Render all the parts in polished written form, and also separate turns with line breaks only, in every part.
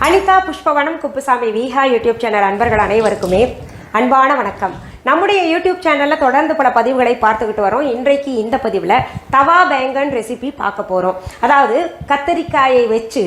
Anitha புஷ்பவனம்குப்புசாமி Viha YouTube channel அன்பர்கள் அனைவருக்குமே அன்பான வணக்கம். நம்முடைய யூடியூப் சேனலில் தொடர்ந்து பல பதிவுகளை பார்த்துக்கிட்டு வரோம். இன்றைக்கு இந்த பதிவில் தவா பேங்கன் ரெசிபி பார்க்க போகிறோம். அதாவது கத்தரிக்காயை வச்சு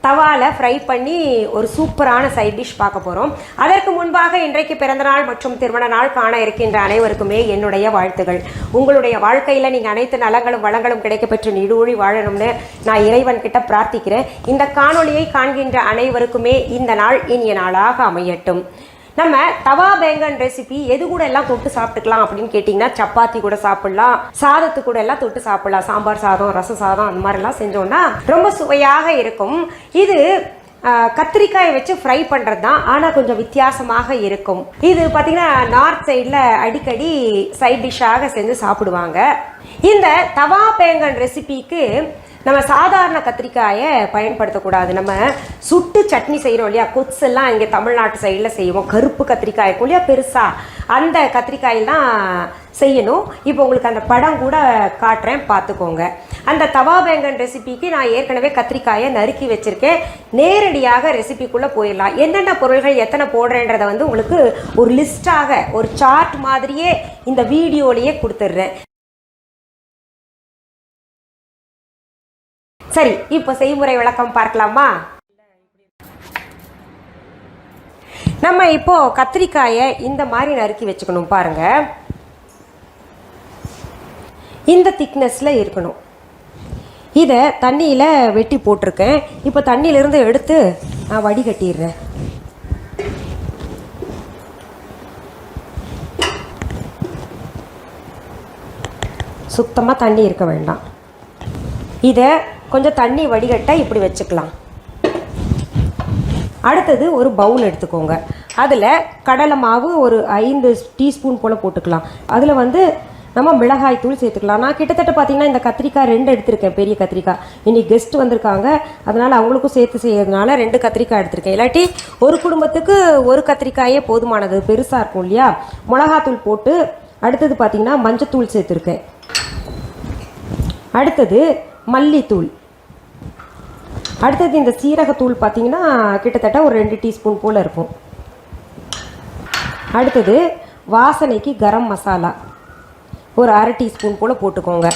தவாவில் ஃப்ரை பண்ணி ஒரு சூப்பரான சைட் டிஷ் பார்க்க போகிறோம். அதற்கு முன்பாக இன்றைக்கு பிறந்தநாள் மற்றும் திருமண நாள் காண இருக்கின்ற அனைவருக்குமே என்னுடைய வாழ்த்துகள். உங்களுடைய வாழ்க்கையில் நீங்கள் அனைத்து நலங்களும் வளங்களும் கிடைக்கப்பெற்று நீடூழி வாழணும்னு நான் இறைவன் கிட்ட பிரார்த்திக்கிறேன். இந்த காணொளியை காண்கின்ற அனைவருக்குமே இந்த நாள் இனிய நாளாக அமையட்டும். நம்ம தவா பேங்கன் ரெசிபி எது கூட எல்லாம் தொட்டு சாப்பிட்டுக்கலாம் அப்படின்னு கேட்டிங்கன்னா, சப்பாத்தி கூட சாப்பிடலாம், சாதத்து கூட எல்லாம் தொட்டு சாப்பிடலாம். சாம்பார் சாதம், ரச சாதம் அந்த மாதிரிலாம் செஞ்சோன்னா ரொம்ப சுவையாக இருக்கும். இது கத்திரிக்காயை வச்சு ஃப்ரை பண்ணுறது தான், ஆனால் கொஞ்சம் வித்தியாசமாக இருக்கும். இது பார்த்திங்கன்னா நார்த் சைடில் அடிக்கடி சைட் டிஷ்ஷாக செஞ்சு சாப்பிடுவாங்க. இந்த தவா பேங்கன் ரெசிபிக்கு நம்ம சாதாரண கத்திரிக்காயை பயன்படுத்தக்கூடாது. நம்ம சுட்டு சட்னி செய்கிறோம் இல்லையா, கொத்ஸ் எல்லாம் இங்கே தமிழ்நாட்டு சைடில் செய்வோம். கருப்பு கத்திரிக்காய் இருக்கும் இல்லையா பெருசாக, அந்த கத்திரிக்காயில் தான் செய்யணும். இப்போ உங்களுக்கு அந்த படம் கூட காட்டுறேன், பார்த்துக்கோங்க. அந்த தவா பேங்கன் ரெசிபிக்கு நான் ஏற்கனவே கத்திரிக்காயை நறுக்கி வச்சுருக்கேன். நேரடியாக ரெசிபிக்குள்ளே போயிடலாம். என்னென்ன பொருள்கள் எத்தனை போடுறேன்றதை வந்து உங்களுக்கு ஒரு லிஸ்ட்டாக ஒரு சார்ட் மாதிரியே இந்த வீடியோலேயே கொடுத்துட்றேன். சரி, இப்போ செய்முறை விளக்கம் பார்க்கலாமா? நம்ம இப்போ கத்திரிக்காயை இந்த மாதிரி நறுக்கி வச்சுக்கணும். பாருங்க, இந்த திக்னஸில் இருக்கணும். இதை தண்ணியில் வெட்டி போட்டிருக்கேன். இப்போ தண்ணியிலிருந்து எடுத்து நான் வடிகட்டிடுறேன். சுத்தமாக தண்ணி இருக்க வேண்டாம். இதை கொஞ்சம் தண்ணி வடிகட்ட இப்படி வச்சுக்கலாம். அடுத்தது ஒரு பவுல் எடுத்துக்கோங்க. அதில் கடலை மாவு ஒரு 5 டீஸ்பூன் போல் போட்டுக்கலாம். அதில் வந்து நம்ம மிளகாய் தூள் சேர்த்துக்கலாம். நான் கிட்டத்தட்ட பார்த்திங்கன்னா இந்த கத்திரிக்காய் 2 எடுத்திருக்கேன், பெரிய கத்திரிக்காய். இன்றைக்கி கெஸ்ட் வந்திருக்காங்க, அதனால் அவங்களுக்கும் சேர்த்து செய்யறதுனால 2 கத்திரிக்காய் எடுத்திருக்கேன். இல்லாட்டி ஒரு குடும்பத்துக்கு ஒரு கத்திரிக்காயே போதுமானது, பெருசாக இருக்கும் இல்லையா. மிளகாத்தூள் போட்டு அடுத்தது பார்த்திங்கன்னா மஞ்சத்தூள் சேர்த்துருக்கேன். அடுத்தது மல்லித்தூள். அடுத்தது இந்த சீரகத்தூள் பார்த்திங்கன்னா கிட்டத்தட்ட ஒரு 2 டீஸ்பூன் போல் இருக்கும். அடுத்தது வாசனைக்கு கரம் மசாலா ஒரு 1/2 டீஸ்பூன் போல் போட்டுக்கோங்க.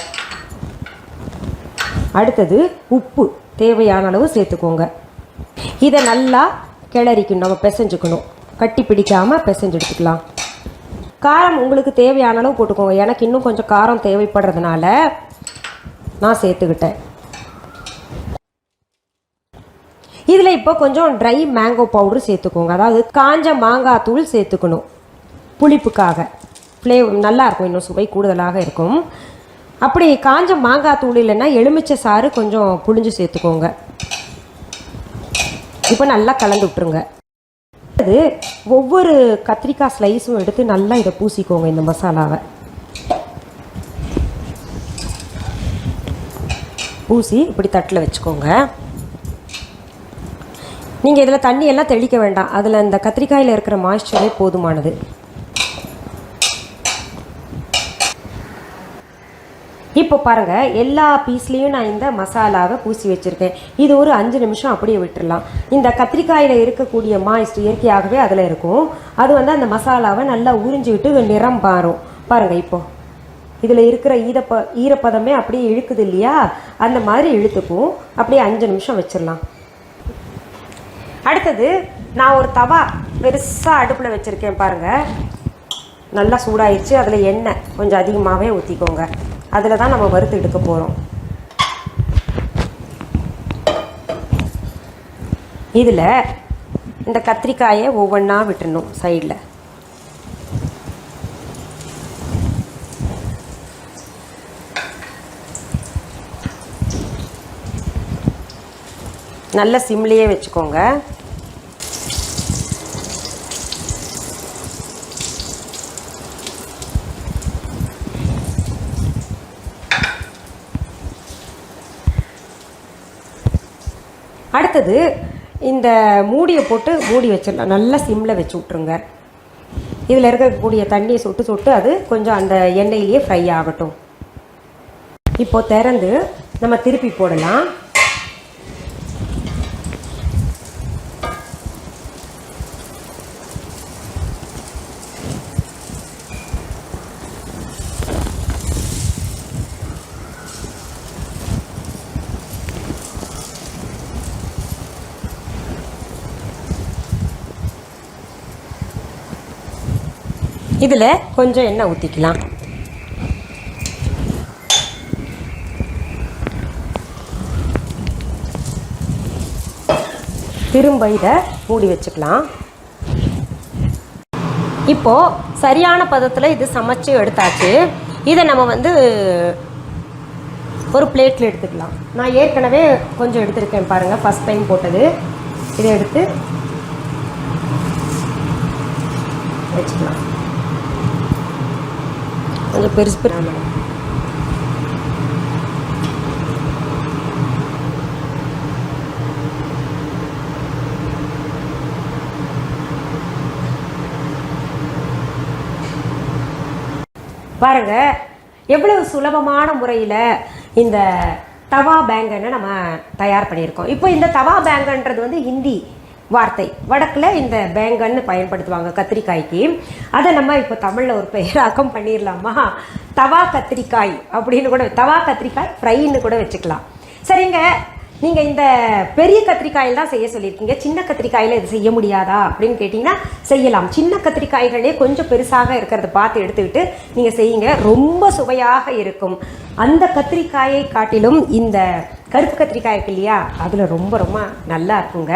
அடுத்தது உப்பு தேவையான அளவு சேர்த்துக்கோங்க. இதை நல்லா கிளறிக்கணும், நம்ம பிசைஞ்சுக்கணும். கட்டி பிடிக்காமல் பிசைஞ்சு எடுத்துக்கலாம். காரம் உங்களுக்கு தேவையான அளவு போட்டுக்கோங்க. எனக்கு இன்னும் கொஞ்சம் காரம் தேவைப்படுறதுனால நான் சேர்த்துக்கிட்டேன். இதில் இப்போ கொஞ்சம் ட்ரை மேங்கோ பவுடர் சேர்த்துக்கோங்க. அதாவது காஞ்ச மாங்காய் தூள் சேர்த்துக்கணும், புளிப்புக்காக. ஃப்ளேவர் நல்லாயிருக்கும், இன்னும் சுவை கூடுதலாக இருக்கும். அப்படி காஞ்ச மாங்காய் தூள் இல்லைன்னா எலுமிச்சை சாறு கொஞ்சம் புளிஞ்சு சேர்த்துக்கோங்க. இப்போ நல்லா கலந்து விட்டுருங்க. அது ஒவ்வொரு கத்திரிக்காய் ஸ்லைஸும் எடுத்து நல்லா இதை பூசிக்கோங்க. இந்த மசாலாவை பூசி இப்படி தட்டில் வச்சுக்கோங்க. நீங்கள் இதில் தண்ணியெல்லாம் தெளிக்க வேண்டாம், அதில் இந்த கத்திரிக்காயில் இருக்கிற மாய்ஸ்சரே போதுமானது. இப்போ பாருங்கள், எல்லா பீஸ்லேயும் நான் இந்த மசாலாவை பூசி வச்சுருக்கேன். இது ஒரு 5 நிமிஷம் அப்படியே விட்டுடலாம். இந்த கத்திரிக்காயில் இருக்கக்கூடிய மாய்ஸ்ட் இயற்கையாகவே அதில் இருக்கும். அது வந்து அந்த மசாலாவை நல்லா உறிஞ்சிக்கிட்டு நிறம் மாறும். பாருங்கள், இப்போது இதில் இருக்கிற ஈரப்பதமே அப்படியே இழுக்குது இல்லையா, அந்த மாதிரி இழுத்துக்கும். அப்படியே 5 நிமிஷம் வச்சிடலாம். அடுத்தது நான் ஒரு தவா பெருசாக அடுப்பில் வச்சுருக்கேன். பாருங்கள், நல்லா சூடாயிடுச்சு. அதில் எண்ணெய் கொஞ்சம் அதிகமாகவே ஊற்றிக்கோங்க. அதில் தான் நம்ம வறுத்து எடுக்க போகிறோம். இதில் இந்த கத்திரிக்காயை ஒவ்வொன்றா விட்டுடணும். சைடில் நல்ல சிம்லேயே வச்சுக்கோங்க. அடுத்தது இந்த மூடியை போட்டு மூடி வச்சிடலாம். நல்லா சிம்மில் வச்சு விட்ருங்க. இதில் இருக்கக்கூடிய தண்ணியை சொட்டு சொட்டு அது கொஞ்சம் அந்த எண்ணெயிலேயே ஃப்ரை ஆகட்டும். இப்போது திறந்து நம்ம திருப்பி போடலாம். இதில் கொஞ்சம் எண்ணெய் ஊற்றிக்கலாம். திரும்ப இதை மூடி வச்சுக்கலாம். இப்போது சரியான பதத்தில் இது சமைச்சு எடுத்தாச்சு. இதை நம்ம ஒரு பிளேட்டில் எடுத்துக்கலாம். நான் ஏற்கனவே கொஞ்சம் எடுத்துருக்கேன் பாருங்கள், ஃபஸ்ட் டைம் போட்டது. இதை எடுத்து வச்சுக்கலாம். கொஞ்சம் பெருசு பாருங்க, எவ்வளவு சுலபமான முறையில் இந்த தவா பேங்கனை நம்ம தயார் பண்ணியிருக்கோம். இப்போ இந்த தவா பேங்கன்றது ஹிந்தி வார்த்தை. வடக்கில் இந்த பேங்கன்னு பயன்படுத்துவாங்க கத்திரிக்காய்க்கு. அதை நம்ம இப்போ தமிழில் ஒரு பெயராக்கம் பண்ணிடலாமா? தவா கத்திரிக்காய் அப்படின்னு கூட, தவா கத்திரிக்காய் ஃப்ரைன்னு கூட வச்சுக்கலாம். சரிங்க, நீங்கள் இந்த பெரிய கத்திரிக்காயில் தான் செய்ய சொல்லியிருக்கீங்க, சின்ன கத்திரிக்காயில் இது செய்ய முடியாதா அப்படின்னு கேட்டிங்கன்னா செய்யலாம். சின்ன கத்திரிக்காய்களே கொஞ்சம் பெருசாக இருக்கிறத பார்த்து எடுத்துக்கிட்டு நீங்கள் செய்யுங்க, ரொம்ப சுவையாக இருக்கும். அந்த கத்திரிக்காயை காட்டிலும் இந்த கருப்பு கத்திரிக்காய் இருக்கு இல்லையா, அதில் ரொம்ப ரொம்ப நல்லா இருக்குங்க.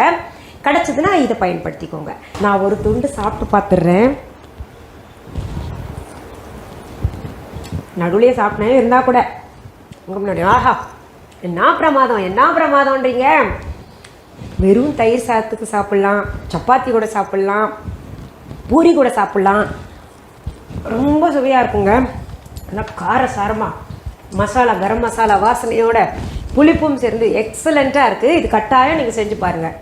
கிடச்சிதுன்னா இதை பயன்படுத்திக்கோங்க. நான் ஒரு துண்டு சாப்பிட்டு பார்த்துடுறேன். நடுவுலையே சாப்பிட்டேன் இருந்தால் கூட உங்கள் முன்னாடி ஆஹா என்ன பிரமாதம், என்ன பிரமாதம்ன்றீங்க. வெறும் தயிர் சாதத்துக்கு சாப்பிட்லாம், சப்பாத்தி கூட சாப்பிட்லாம், பூரி கூட சாப்பிட்லாம். ரொம்ப சுவையாக இருக்குங்க. நல்லா காரசாரமாக மசாலா, கரம் மசாலா வாசனையோட புளிப்பும் சேர்ந்து எக்ஸலண்ட்டாக இருக்குது. இது கட்டாயம் நீங்கள் செஞ்சு பாருங்கள்.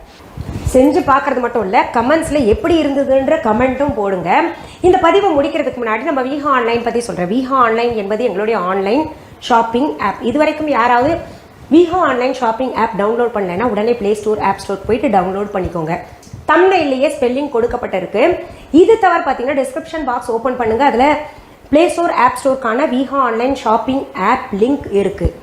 செஞ்சு பார்க்குறது மட்டும் இல்லை, கமெண்ட்ஸில் எப்படி இருந்ததுன்ற கமெண்ட்டும் போடுங்க. இந்த பதிவை முடிக்கிறதுக்கு முன்னாடி நம்ம விஹா ஆன்லைன் பற்றி சொல்கிறேன். விஹா ஆன்லைன் என்பது எங்களுடைய ஆன்லைன் ஷாப்பிங் ஆப். இது வரைக்கும் யாராவது Viha online shopping app download பண்ணலைன்னா உடனே ப்ளே ஸ்டோர், ஆப் ஸ்டோர் போயிட்டு டவுன்லோட் பண்ணிக்கோங்க. தம்ப்நெயிலேயே ஸ்பெல்லிங் கொடுக்கப்பட்டிருக்கு. இது தவிர பார்த்தீங்கன்னா டிஸ்கிரிப்ஷன் பாக்ஸ் ஓப்பன் பண்ணுங்கள், அதில் ப்ளே ஸ்டோர், ஆப் ஸ்டோருக்கான Viha online shopping app link இருக்குது.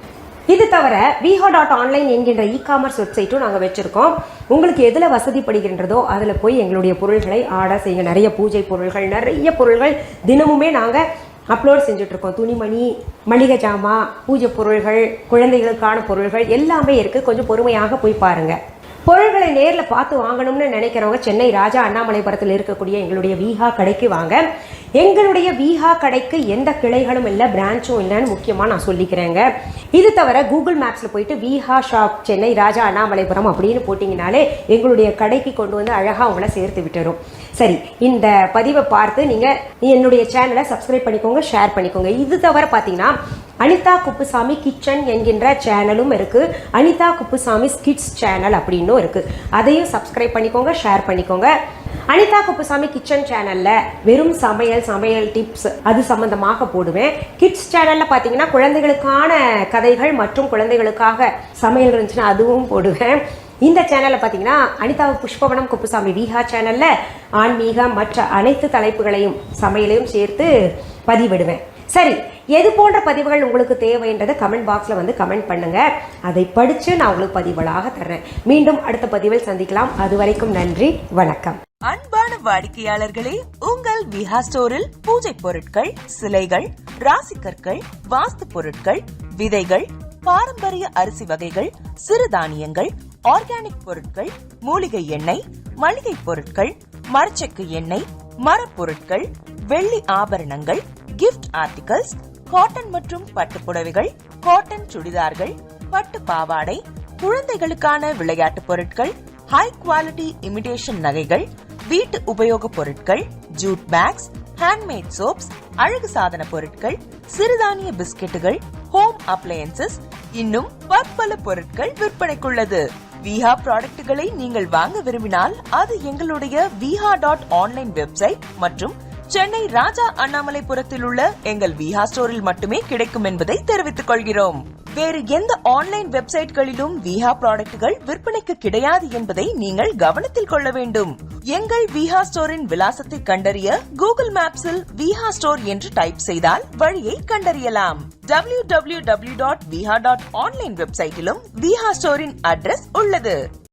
இது தவிர viha.online என்கின்ற இ-காமர்ஸ் வெப்சைட்டும் நாங்கள் வச்சுருக்கோம். உங்களுக்கு எதில் வசதிப்படுகின்றதோ அதில் போய் எங்களுடைய பொருள்களை ஆர்டர் செய்யுங்க. நிறைய பூஜை பொருள்கள், நிறைய பொருள்கள் தினமுமே நாங்கள் அப்லோட் செஞ்சுட்ருக்கோம். துணிமணி, மளிகை ஜாமான், பூஜை பொருள்கள், குழந்தைகளுக்கான பொருள்கள் எல்லாமே இருக்குது. கொஞ்சம் பொறுமையாக போய் பாருங்கள். பொருள்களை நேரில் பார்த்து வாங்கணும்னு நினைக்கிறவங்க சென்னை ராஜா அண்ணாமலைபுரத்தில் இருக்கக்கூடிய எங்களுடைய விஹா கடைக்கு வாங்க. எங்களுடைய விஹா கடைக்கு எந்த கிளைகளும் இல்லை, பிரான்ச்சும் இல்லைன்னு முக்கியமாக நான் சொல்லிக்கிறேங்க. இது தவிர கூகுள் மேப்ஸில் போயிட்டு விஹா ஷாப் சென்னை ராஜா அண்ணாமலைபுரம் அப்படின்னு போட்டிங்கனாலே எங்களுடைய கடைக்கு கொண்டு வந்து அழகாக உங்களை சேர்த்து விட்டுரும். சரி, இந்த பதிவை பார்த்து நீங்கள் என்னுடைய சேனலை சப்ஸ்கிரைப் பண்ணிக்கோங்க, ஷேர் பண்ணிக்கோங்க. இது தவிர பார்த்தீங்கன்னா அனிதா குப்புசாமி கிச்சன் என்கின்ற சேனலும் இருக்குது, அனிதா குப்புசாமி கிட்ஸ் சேனல் அப்படின்னும் இருக்குது. அதையும் சப்ஸ்கிரைப் பண்ணிக்கோங்க, ஷேர் பண்ணிக்கோங்க. அனிதா குப்புசாமி கிச்சன் சேனலில் வெறும் சமையல் டிப்ஸ் அது சம்மந்தமாக போடுவேன். கிட்ஸ் சேனலில் பார்த்தீங்கன்னா குழந்தைகளுக்கான கதைகள் மற்றும் குழந்தைகளுக்காக சமையல் இருந்துச்சுன்னா அதுவும் போடுவேன். இந்த சேனலில் பார்த்தீங்கன்னா அனிதா புஷ்பவனம்குப்புசாமி விஹா சேனலில் ஆன்மீகம் மற்ற அனைத்து தலைப்புகளையும் சமையலையும் சேர்த்து பதிவிடுவேன். சரி, எது போன்ற பதிவுகள் உங்களுக்கு தேவைன்றதை கமெண்ட் பாக்ஸில் கமெண்ட் பண்ணுங்க. அதை படித்து நான் உங்களுக்கு பதிவுகளாக தர்றேன். மீண்டும் அடுத்த பதிவில் சந்திக்கலாம். அது வரைக்கும் நன்றி, வணக்கம்.
அன்பான வாடிக்கையாளர்களே, உங்கள் விஹா ஸ்டோரில் பூஜை பொருட்கள், சிலைகள், ராசிக்கற்கள், வாஸ்து பொருட்கள், விதைகள், பாரம்பரிய அரிசி வகைகள், சிறுதானியங்கள், ஆர்கானிக் பொருட்கள், மூலிகை எண்ணெய், மளிகை பொருட்கள், மரச்செக்கு எண்ணெய், மரப்பொருட்கள், வெள்ளி ஆபரணங்கள், கிஃப்ட் ஆர்டிகல்ஸ், காட்டன் மற்றும் பட்டு புடவைகள், காட்டன் சுடிதார்கள், பட்டு பாவாடை, குழந்தைகளுக்கான விளையாட்டு பொருட்கள், ஹை குவாலிட்டி இமிடேஷன் நகைகள், வீட்டு உபயோக பொருட்கள், ஜூட் பேக்ஸ், ஹேண்ட்மேட் சோப்ஸ், அழகு சாதன பொருட்கள், சிறுதானிய பிஸ்கெட்டுகள், ஹோம் அப்ளையன்சஸ், இன்னும் பற்பல பொருட்கள் விற்பனைக்குள்ளது. விஹா ப்ராடக்ட்களை நீங்கள் வாங்க விரும்பினால் அது எங்களுடைய viha.online வெப்சைட் மற்றும் சென்னை ராஜா அண்ணாமலைபுரத்தில் உள்ள எங்கள் விஹா ஸ்டோரில் மட்டுமே கிடைக்கும் என்பதை தெரிவித்துக் கொள்கிறோம். வேறு எந்த ஆன்லைன் வெப்சைட்களிலும் விஹா ப்ராடக்ட்கள் விற்பனைக்கு கிடையாது என்பதை நீங்கள் கவனத்தில் கொள்ள வேண்டும். எங்கள் விஹா ஸ்டோரின் விலாசத்தை கண்டறிய கூகுள் மேப்ஸில் விஹா ஸ்டோர் என்று டைப் செய்தால் வழியை கண்டறியலாம். www.viha.online வெப்சைட்டிலும் விஹா ஸ்டோரின் அட்ரஸ் உள்ளது.